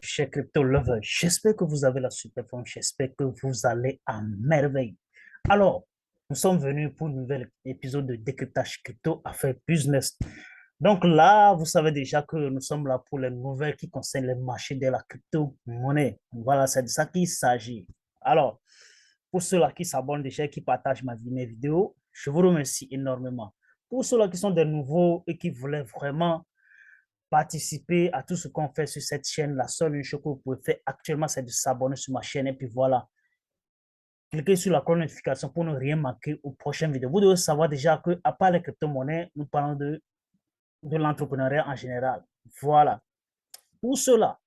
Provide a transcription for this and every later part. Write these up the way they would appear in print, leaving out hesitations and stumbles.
Chers crypto lovers, j'espère que vous avez la super forme, j'espère que vous allez à merveille. Alors, nous sommes venus pour un nouvel épisode de Décryptage Crypto Affaires Business. Donc là, vous savez déjà que nous sommes là pour les nouvelles qui concernent les marchés de la crypto-monnaie. Voilà, c'est de ça qu'il s'agit. Alors, pour ceux-là qui s'abonnent déjà et qui partagent mes vidéos, je vous remercie énormément. Pour ceux-là qui sont des nouveaux et qui voulaient vraiment participer à tout ce qu'on fait sur cette chaîne, la seule chose que vous pouvez faire actuellement, c'est de s'abonner sur ma chaîne et puis voilà. Cliquez sur la cloche de notification pour ne rien manquer aux prochaines vidéos. Vous devez savoir déjà que, à part les crypto-monnaies, nous parlons de l'entrepreneuriat en général. Voilà. Pour ceux-là,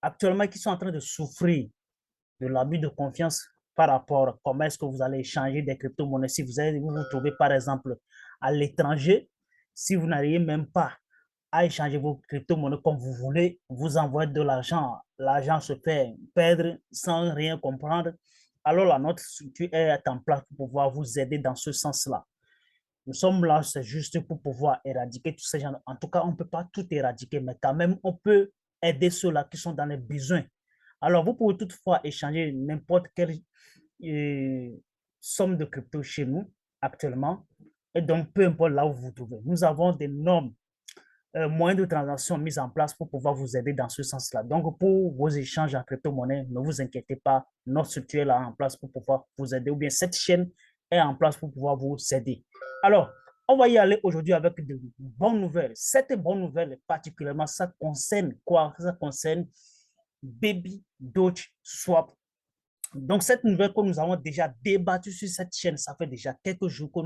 actuellement, qui sont en train de souffrir de l'abus de confiance par rapport à comment est-ce que vous allez échanger des crypto-monnaies, si vous vous trouvez par exemple à l'étranger, si vous n'arrivez même pas à échanger vos crypto-monnaies comme vous voulez, vous envoyez de l'argent, l'argent se fait perdre sans rien comprendre, alors la notre structure est en place pour pouvoir vous aider dans ce sens-là. Nous sommes là, c'est juste pour pouvoir éradiquer tous ces gens. En tout cas, on ne peut pas tout éradiquer, mais quand même, on peut aider ceux-là qui sont dans les besoins. Alors, vous pouvez toutefois échanger n'importe quelle somme de crypto chez nous actuellement. Et donc, peu importe là où vous vous trouvez, nous avons des normes moyens de transaction mis en place pour pouvoir vous aider dans ce sens-là. Donc, pour vos échanges en crypto-monnaie, ne vous inquiétez pas, notre structure est là en place pour pouvoir vous aider, ou bien cette chaîne est en place pour pouvoir vous aider. Alors, on va y aller aujourd'hui avec de bonnes nouvelles. Cette bonne nouvelle, particulièrement, ça concerne quoi? Ça concerne Baby Doge Swap. Donc, cette nouvelle que nous avons déjà débattue sur cette chaîne, ça fait déjà quelques jours que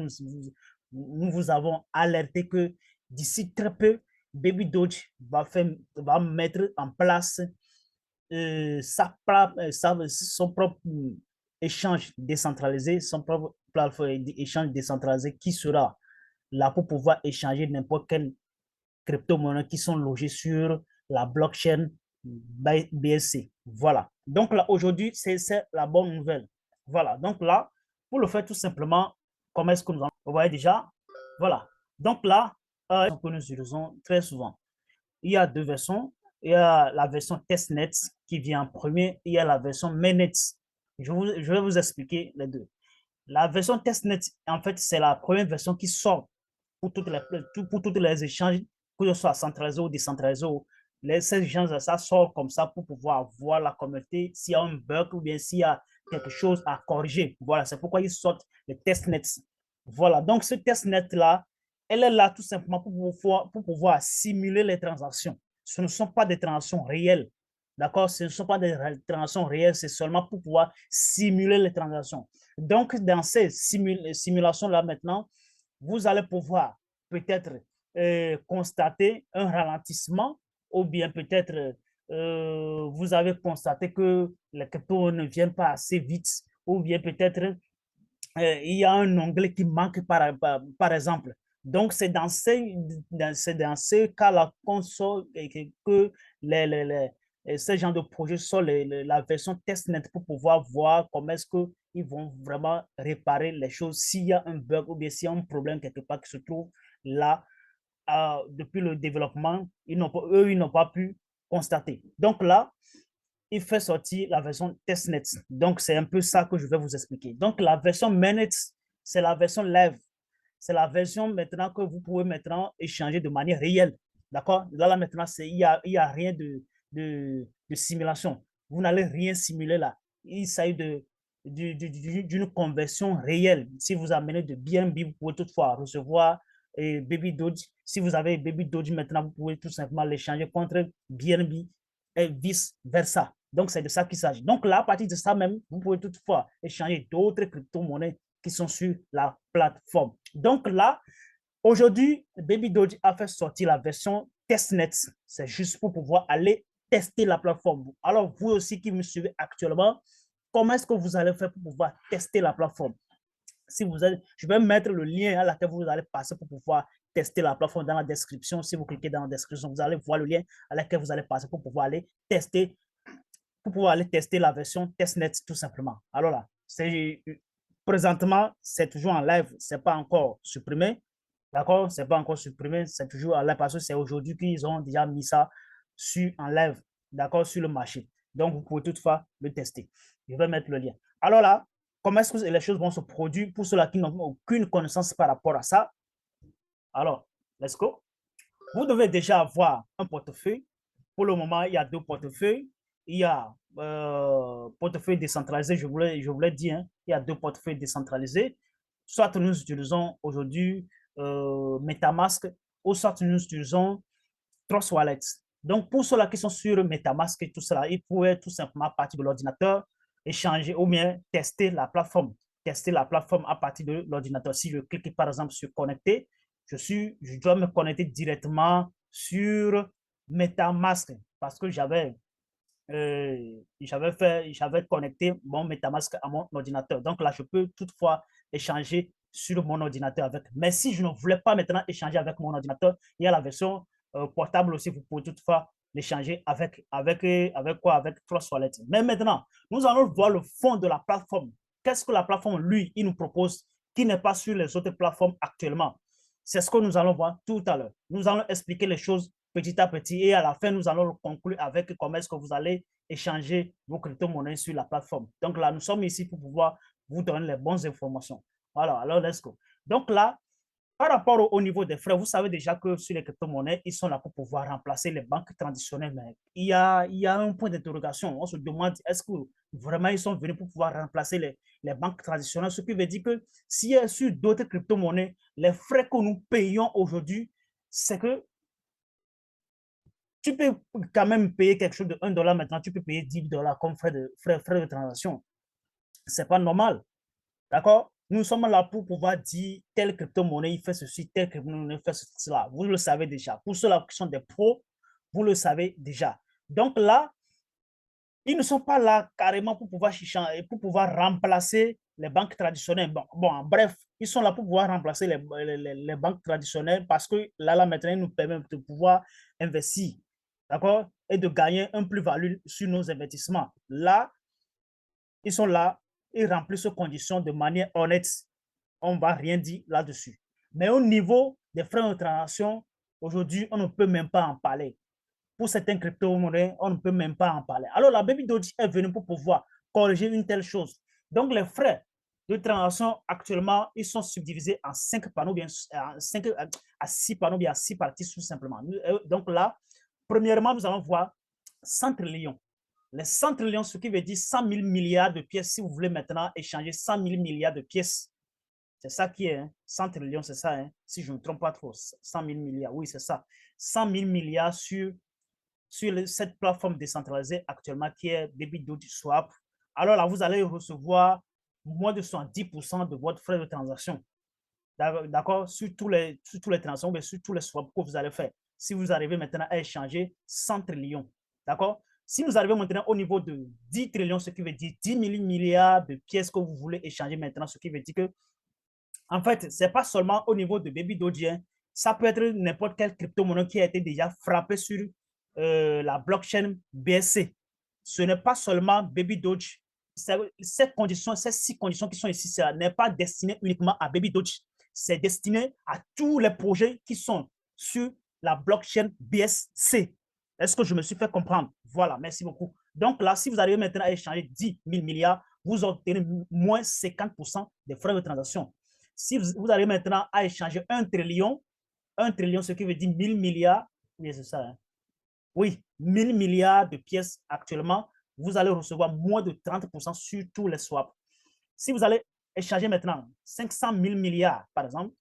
nous vous avons alerté que d'ici très peu, Baby Doge va mettre en place son propre échange décentralisé, son propre plateforme d'échange décentralisé qui sera là pour pouvoir échanger n'importe quelle crypto-monnaies qui sont logées sur la blockchain BSC. Voilà. Donc là, aujourd'hui, c'est la bonne nouvelle. Voilà. Donc là, pour le faire tout simplement, comment est-ce que nous en... Vous voyez déjà? Voilà. Donc là, que nous utilisons très souvent. Il y a deux versions. Il y a la version testnet qui vient en premier. Il y a la version mainnet. Je vais vous expliquer les deux. La version testnet, en fait, c'est la première version qui sort pour toutes les échanges, que ce soit centralisé ou décentralisé. Ces échanges, ça sort comme ça pour pouvoir voir la communauté s'il y a un bug ou bien s'il y a quelque chose à corriger. Voilà, c'est pourquoi ils sortent les testnets. Voilà, donc ce testnet-là, elle est là tout simplement pour pouvoir simuler les transactions. Ce ne sont pas des transactions réelles. D'accord? Ce ne sont pas des transactions réelles, c'est seulement pour pouvoir simuler les transactions. Donc, dans ces simulations-là maintenant, vous allez pouvoir peut-être constater un ralentissement ou bien peut-être vous avez constaté que les cryptos ne viennent pas assez vite ou bien peut-être il y a un onglet qui manque par exemple. Donc, c'est dans ce cas-là qu'on sort que ces gens de projet sont la version testnet pour pouvoir voir comment est-ce qu'ils vont vraiment réparer les choses s'il y a un bug ou bien s'il y a un problème quelque part qui se trouve là depuis le développement, ils n'ont pas pu constater. Donc là, il fait sortir la version testnet. Donc, c'est un peu ça que je vais vous expliquer. Donc, la version mainnet, c'est la version live. C'est la version maintenant que vous pouvez maintenant échanger de manière réelle. D'accord? Là, maintenant, il y a rien de simulation. Vous n'allez rien simuler là. Il s'agit d'une conversion réelle. Si vous amenez de BNB, vous pouvez toutefois recevoir Baby Doge. Si vous avez Baby Doge maintenant, vous pouvez tout simplement l'échanger contre BNB et vice-versa. Donc, c'est de ça qu'il s'agit. Donc, là, à partir de ça même, vous pouvez toutefois échanger d'autres crypto-monnaies qui sont sur la plateforme. Donc là, aujourd'hui, Baby Doge a fait sortir la version testnet. C'est juste pour pouvoir aller tester la plateforme. Alors, vous aussi qui me suivez actuellement, comment est-ce que vous allez faire pour pouvoir tester la plateforme? Si vous allez, je vais mettre le lien à laquelle vous allez passer pour pouvoir tester la plateforme dans la description. Si vous cliquez dans la description, vous allez voir le lien à laquelle vous allez passer pour pouvoir aller tester la version testnet tout simplement. Alors là, présentement, c'est toujours en live, c'est pas encore supprimé. D'accord? C'est pas encore supprimé, c'est toujours en live parce que c'est aujourd'hui qu'ils ont déjà mis ça en live, d'accord, sur le marché. Donc, vous pouvez toutefois le tester. Je vais mettre le lien. Alors là, comment est-ce que les choses vont se produire pour ceux-là qui n'ont aucune connaissance par rapport à ça? Alors, let's go. Vous devez déjà avoir un portefeuille. Pour le moment, il y a deux portefeuilles. Il y a portefeuille décentralisé, je voulais dire, hein, il y a deux portefeuilles décentralisés. Soit nous utilisons aujourd'hui MetaMask, ou soit nous utilisons Trust Wallet. Donc, pour ceux-là qui sont sur MetaMask et tout cela, ils pourraient tout simplement partir de l'ordinateur, échanger ou bien tester la plateforme. Tester la plateforme à partir de l'ordinateur. Si je clique par exemple sur connecter, je dois me connecter directement sur MetaMask parce que j'avais connecté mon MetaMask à mon ordinateur. Donc là, je peux toutefois échanger sur mon ordinateur avec. Mais si je ne voulais pas maintenant échanger avec mon ordinateur, il y a la version portable aussi, vous pouvez toutefois l'échanger avec quoi? Avec Trust Wallet. Mais maintenant, nous allons voir le fond de la plateforme. Qu'est-ce que la plateforme, lui, il nous propose qui n'est pas sur les autres plateformes actuellement? C'est ce que nous allons voir tout à l'heure. Nous allons expliquer les choses petit à petit et à la fin, nous allons conclure avec comment est-ce que vous allez échanger vos crypto-monnaies sur la plateforme. Donc là, nous sommes ici pour pouvoir vous donner les bonnes informations. Voilà, alors let's go. Donc là, par rapport au niveau des frais, vous savez déjà que sur les crypto-monnaies, ils sont là pour pouvoir remplacer les banques traditionnelles. Mais il y a un point d'interrogation. On se demande, est-ce que vraiment ils sont venus pour pouvoir remplacer les banques traditionnelles? Ce qui veut dire que s'il y a sur d'autres crypto-monnaies, les frais que nous payons aujourd'hui, c'est que tu peux quand même payer quelque chose de 1 dollar maintenant, tu peux payer 10 dollars comme frais de transaction. Ce n'est pas normal. D'accord? Nous sommes là pour pouvoir dire telle crypto-monnaie, il fait ceci, telle crypto-monnaie, fait cela. Vous le savez déjà. Pour ceux-là qui sont des pros, vous le savez déjà. Donc là, ils ne sont pas là carrément pour pouvoir remplacer les banques traditionnelles. Bon, bref, ils sont là pour pouvoir remplacer les banques traditionnelles parce que là, maintenant, ils nous permettent de pouvoir investir, d'accord, et de gagner un plus-value sur nos investissements. Là, ils sont là, ils remplissent ces conditions de manière honnête. On ne va rien dire là-dessus. Mais au niveau des frais de transaction, aujourd'hui, on ne peut même pas en parler. Pour certains crypto-monnaies, on ne peut même pas en parler. Alors, la Baby Doji est venue pour pouvoir corriger une telle chose. Donc, les frais de transaction, actuellement, ils sont subdivisés en 5 panneaux, bien à 6 panneaux, bien à 6 parties, tout simplement. Donc là, premièrement, nous allons voir 100 trillions. Les 100 trillions, ce qui veut dire 100 000 milliards de pièces, si vous voulez maintenant échanger 100 000 milliards de pièces. C'est ça qui est, hein? 100 trillions, c'est ça, hein? Si je ne me trompe pas trop, 100 000 milliards, oui, c'est ça. 100 000 milliards sur cette plateforme décentralisée actuellement qui est Baby-Doji Swap. Alors là, vous allez recevoir moins de 70% de votre frais de transaction. D'accord? Sur tous les transactions, mais sur tous les swaps que vous allez faire. Si vous arrivez maintenant à échanger 100 trillions. D'accord? Si vous arrivez maintenant au niveau de 10 trillions, ce qui veut dire 10 000 milliards de pièces que vous voulez échanger maintenant, ce qui veut dire que, en fait, ce n'est pas seulement au niveau de Baby Doji, hein. Ça peut être n'importe quelle crypto-monnaie qui a été déjà frappée sur la blockchain BSC. Ce n'est pas seulement Baby Doge. Ces conditions, ces 6 conditions qui sont ici, ça n'est pas destiné uniquement à Baby Doge. C'est destiné à tous les projets qui sont sur la blockchain BSC. Est-ce que je me suis fait comprendre? Voilà, merci beaucoup. Donc là, si vous arrivez maintenant à échanger 10 000 milliards, vous obtenez moins 50% des frais de transaction. Si vous arrivez maintenant à échanger 1 trillion, ce qui veut dire 1000 milliards, oui, c'est ça, hein? Oui, 1000 milliards de pièces actuellement, vous allez recevoir moins de 30% sur tous les swaps. Si vous allez échanger maintenant 500 000 milliards, par exemple,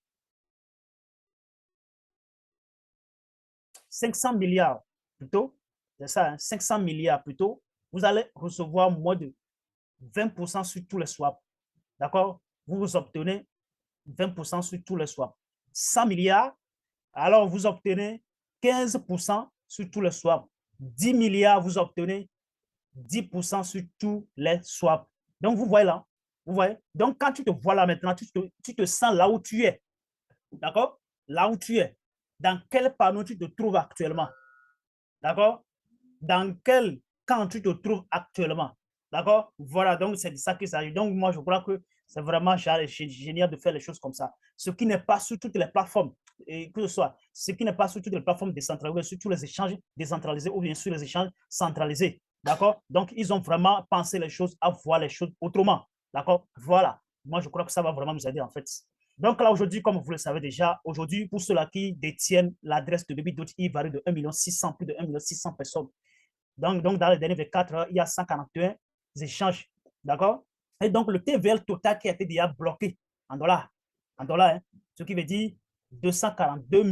500 milliards plutôt, c'est ça, hein, 500 milliards plutôt, vous allez recevoir moins de 20% sur tous les swaps. D'accord? Vous obtenez 20% sur tous les swaps. 100 milliards, alors vous obtenez 15% sur tous les swaps. 10 milliards, vous obtenez 10% sur tous les swaps. Donc, vous voyez là, vous voyez. Donc, quand tu te vois là maintenant, tu te sens là où tu es. D'accord? Là où tu es. Dans quel panneau tu te trouves actuellement? D'accord? Dans quel camp tu te trouves actuellement? D'accord? Voilà, donc c'est de ça qu'il s'agit. Donc, moi, je crois que c'est vraiment génial de faire les choses comme ça. Ce qui n'est pas sur toutes les plateformes, et que ce soit ce qui n'est pas sur toutes les plateformes décentralisées, sur tous les échanges décentralisés ou bien sur les échanges centralisés. D'accord? Donc, ils ont vraiment pensé les choses à voir les choses autrement. D'accord? Voilà. Moi, je crois que ça va vraiment nous aider en fait. Donc là, aujourd'hui, comme vous le savez déjà, aujourd'hui, pour ceux-là qui détiennent l'adresse de Baby Doge, il varie de 1 600 000, plus de 1 600 000 personnes. Donc, dans les dernières 24 heures, il y a 141 échanges. D'accord? Et donc, le TVL total qui a été déjà bloqué en dollars, hein, ce qui veut dire 242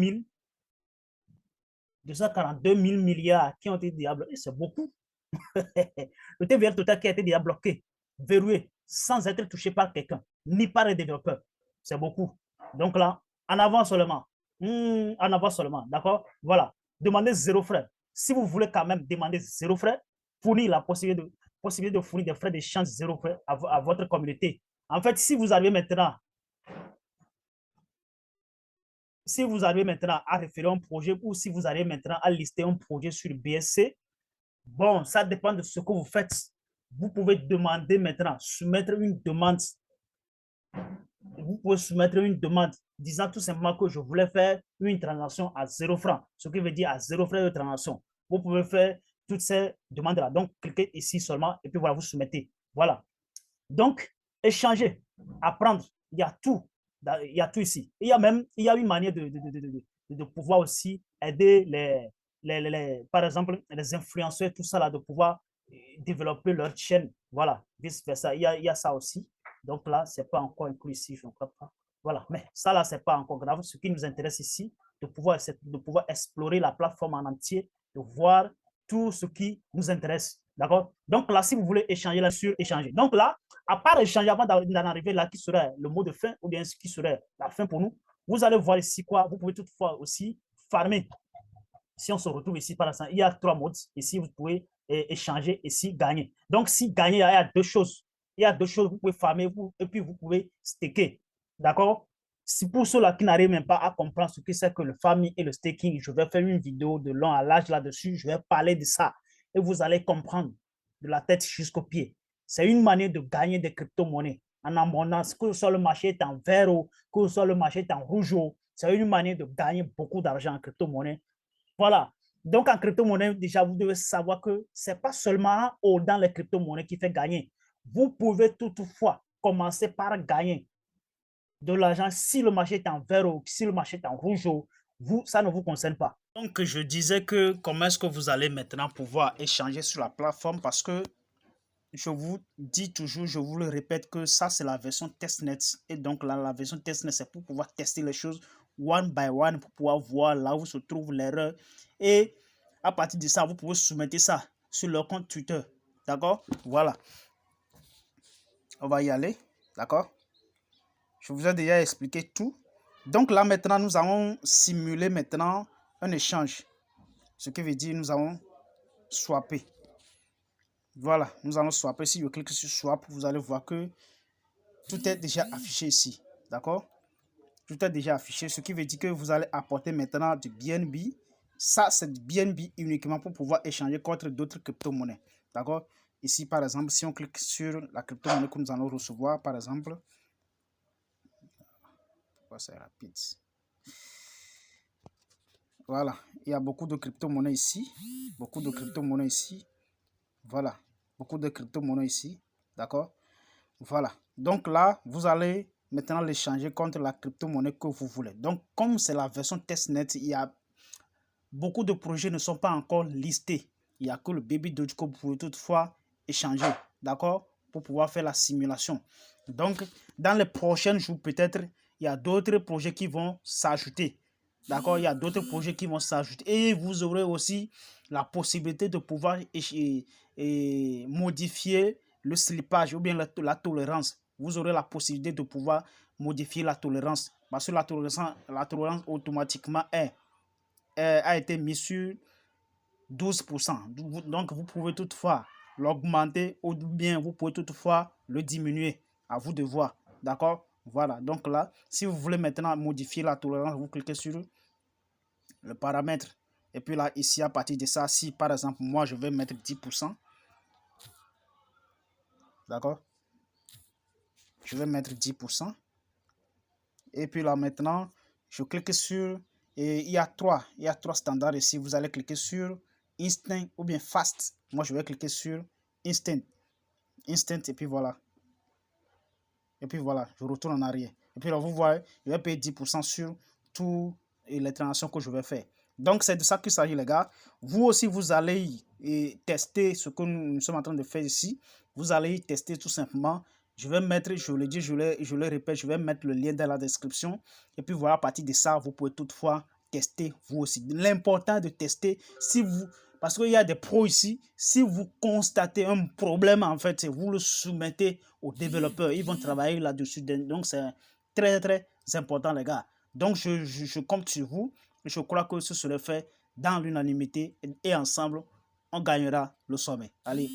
000 milliards qui ont été déjà bloqués. C'est beaucoup. Le TVL total qui a été déjà bloqué, verrouillé, sans être touché par quelqu'un, ni par les développeurs. C'est beaucoup. Donc là, en avant seulement. En avant seulement. D'accord? Voilà. Demandez zéro frais. Si vous voulez quand même demander zéro frais, fournir la possibilité de fournir des frais d'échange zéro frais à votre communauté. En fait, si vous arrivez maintenant à référer un projet ou si vous arrivez maintenant à lister un projet sur BSC, bon, ça dépend de ce que vous faites. Vous pouvez demander maintenant, soumettre une demande. Vous pouvez soumettre une demande disant tout simplement que je voulais faire une transaction à 0 francs, ce qui veut dire à 0 frais de transaction. Vous pouvez faire toutes ces demandes-là. Donc, cliquez ici seulement et puis voilà, vous soumettez. Voilà. Donc, échanger, apprendre, il y a tout. Il y a tout ici. Il y a une manière de pouvoir aussi aider par exemple, les influenceurs, tout ça là, de pouvoir développer leur chaîne. Voilà, vice versa. Il y a ça aussi. Donc là, ce n'est pas encore inclus ici, je ne crois pas. Voilà, mais ça là, ce n'est pas encore grave. Ce qui nous intéresse ici, de pouvoir explorer la plateforme en entier, de voir tout ce qui nous intéresse. D'accord? Donc là, si vous voulez échanger là-dessus, échanger. Donc là, à part échanger avant d'en arriver là, qui serait le mot de fin ou bien ce qui serait la fin pour nous, vous allez voir ici quoi. Vous pouvez toutefois aussi farmer. Si on se retrouve ici, par exemple, il y a 3 modes. Ici, vous pouvez échanger, ici, gagner. Donc, si gagner, il y a 2 choses. Il y a 2 choses. Vous pouvez farmer et puis vous pouvez staker. D'accord? Si pour ceux-là qui n'arrivent même pas à comprendre ce que c'est que le farming et le staking, je vais faire une vidéo de long à large là-dessus. Je vais parler de ça. Et vous allez comprendre de la tête jusqu'aux pieds. C'est une manière de gagner des crypto-monnaies en abondance, que ce soit le marché est en vert ou que ce soit le marché est en rouge. C'est une manière de gagner beaucoup d'argent en crypto-monnaie. Voilà. Donc, en crypto-monnaie, déjà, vous devez savoir que ce n'est pas seulement dans les crypto-monnaies qui fait gagner. Vous pouvez toutefois commencer par gagner de l'argent si le marché est en vert ou si le marché est en rouge. Ça ne vous concerne pas. Donc, je disais que comment est-ce que vous allez maintenant pouvoir échanger sur la plateforme parce que je vous dis toujours, je vous le répète que ça, c'est la version testnet. Et donc, là, la version testnet, c'est pour pouvoir tester les choses one by one, pour pouvoir voir là où se trouve l'erreur. Et à partir de ça, vous pouvez soumettre ça sur leur compte Twitter. D'accord? Voilà. On va y aller. D'accord? Je vous ai déjà expliqué tout. Donc là, maintenant, nous allons simuler maintenant un échange. Ce qui veut dire nous allons swapper. Voilà, nous allons swapper. Si je clique sur swap, vous allez voir que tout est déjà affiché ici. D'accord? Tout est déjà affiché, ce qui veut dire que vous allez apporter maintenant du BNB. Ça, c'est du BNB uniquement pour pouvoir échanger contre d'autres crypto-monnaies. D'accord? Ici, par exemple, si on clique sur la crypto-monnaie que nous allons recevoir, par exemple, c'est rapide. Voilà, il y a beaucoup de crypto-monnaies ici. Beaucoup de crypto-monnaies ici. Voilà, beaucoup de crypto-monnaies ici. D'accord? Voilà. Donc là, vous allez maintenant l'échanger contre la crypto-monnaie que vous voulez. Donc, comme c'est la version testnet, il y a beaucoup de projets ne sont pas encore listés. Il n'y a que le Baby Doge que vous pouvez toutefois échanger. D'accord? Pour pouvoir faire la simulation. Donc, dans les prochains jours, peut-être, il y a d'autres projets qui vont s'ajouter. D'accord? Il y a d'autres projets qui vont s'ajouter. Et vous aurez aussi la possibilité de pouvoir modifier le slippage ou bien la tolérance. Vous aurez la possibilité de pouvoir modifier la tolérance. Parce que la tolérance automatiquement a été mise sur 12%. Donc, vous pouvez toutefois l'augmenter ou bien vous pouvez toutefois le diminuer. À vous de voir. D'accord? Voilà. Donc là, si vous voulez maintenant modifier la tolérance, vous cliquez sur le paramètre. Et puis là, ici, à partir de ça, si par exemple, moi, je vais mettre 10%. D'accord? Je vais mettre 10%. Et puis là, maintenant, je clique sur... Et il y a trois standards ici. Vous allez cliquer sur Instant ou bien Fast. Moi, je vais cliquer sur Instant. Instant, et puis voilà. Et puis voilà, je retourne en arrière. Et puis là, vous voyez, je vais payer 10% sur toutes les transactions que je vais faire. Donc, c'est de ça qu'il s'agit, les gars. Vous aussi, vous allez tester ce que nous sommes en train de faire ici. Vous allez tester tout simplement. Je vais mettre, je le dis, je le répète, je vais mettre le lien dans la description. Et puis voilà, à partir de ça, vous pouvez toutefois tester vous aussi. L'important de tester, si vous... Parce qu'il y a des pros ici, si vous constatez un problème, en fait, vous le soumettez aux développeurs. Ils vont travailler là-dessus. Donc, c'est très, très important, les gars. Donc, je compte sur vous. Je crois que ce serait fait dans l'unanimité et ensemble, on gagnera le sommet. Allez,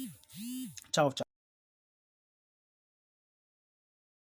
ciao, ciao.